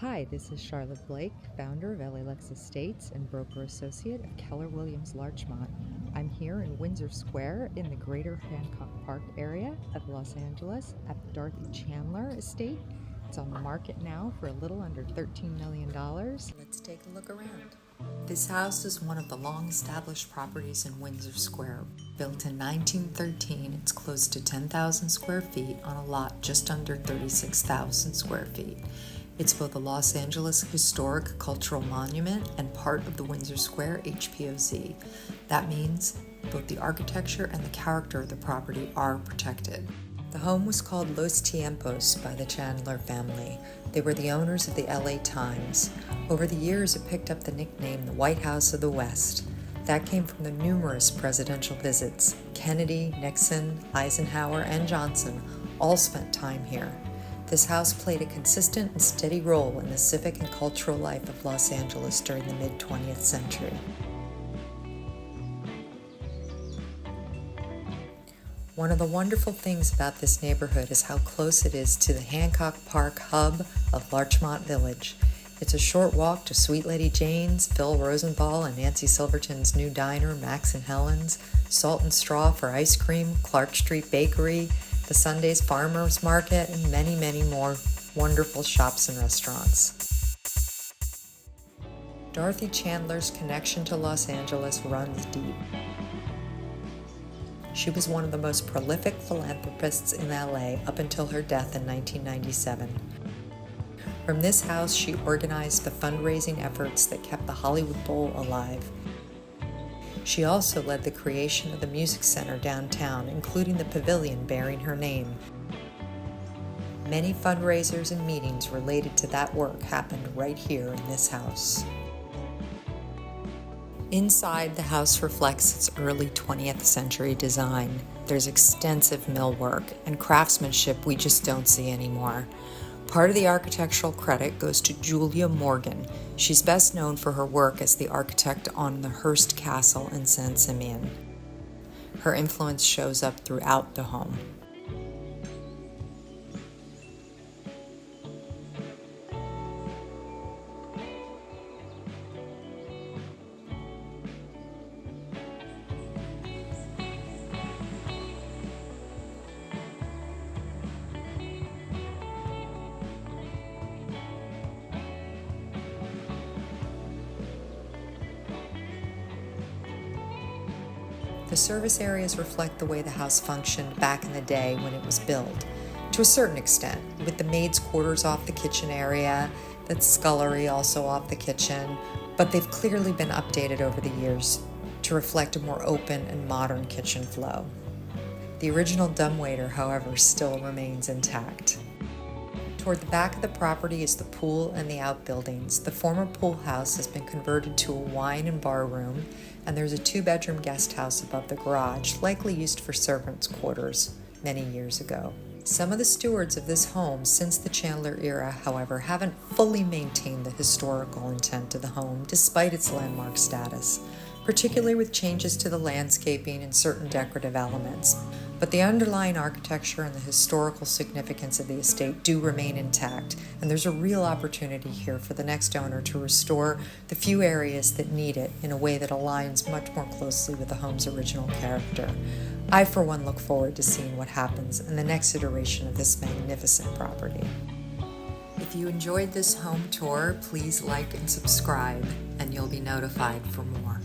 Hi, this is Charlotte Blake, founder of LALex Estates and broker associate of Keller Williams Larchmont. I'm here in Windsor Square in the greater Hancock Park area of Los Angeles at the Dorothy Chandler Estate. It's on the market now for a little under $13 million. Let's take a look around. This house is one of the long-established properties in Windsor Square. Built in 1913, it's close to 10,000 square feet on a lot just under 36,000 square feet. It's both a Los Angeles Historic Cultural Monument and part of the Windsor Square HPOZ. That means both the architecture and the character of the property are protected. The home was called Los Tiempos by the Chandler family. They were the owners of the LA Times. Over the years, it picked up the nickname the White House of the West. That came from the numerous presidential visits. Kennedy, Nixon, Eisenhower, and Johnson all spent time here. This house played a consistent and steady role in the civic and cultural life of Los Angeles during the mid-20th century. One of the wonderful things about this neighborhood is how close it is to the Hancock Park hub of Larchmont Village. It's a short walk to Sweet Lady Jane's, Phil Rosenthal and Nancy Silverton's new diner, Max and Helen's, Salt and Straw for ice cream, Clark Street Bakery, the Sunday's Farmers Market, and many, many more wonderful shops and restaurants. Dorothy Chandler's connection to Los Angeles runs deep. She was one of the most prolific philanthropists in LA up until her death in 1997. From this house, she organized the fundraising efforts that kept the Hollywood Bowl alive. She also led the creation of the Music Center downtown, including the Pavilion bearing her name. Many fundraisers and meetings related to that work happened right here in this house. Inside, the house reflects its early 20th century design. There's extensive millwork and craftsmanship we just don't see anymore. Part of the architectural credit goes to Julia Morgan. She's best known for her work as the architect on the Hearst Castle in San Simeon. Her influence shows up throughout the home. The service areas reflect the way the house functioned back in the day when it was built, to a certain extent, with the maid's quarters off the kitchen area, the scullery also off the kitchen, but they've clearly been updated over the years to reflect a more open and modern kitchen flow. The original dumbwaiter, however, still remains intact. Toward the back of the property is the pool and the outbuildings. The former pool house has been converted to a wine and bar room, and there's a 2-bedroom guest house above the garage, likely used for servants' quarters many years ago. Some of the stewards of this home since the Chandler era, however, haven't fully maintained the historical intent of the home despite its landmark status, particularly with changes to the landscaping and certain decorative elements. But the underlying architecture and the historical significance of the estate do remain intact, and there's a real opportunity here for the next owner to restore the few areas that need it in a way that aligns much more closely with the home's original character. I, for one, look forward to seeing what happens in the next iteration of this magnificent property. If you enjoyed this home tour, please like and subscribe, and you'll be notified for more.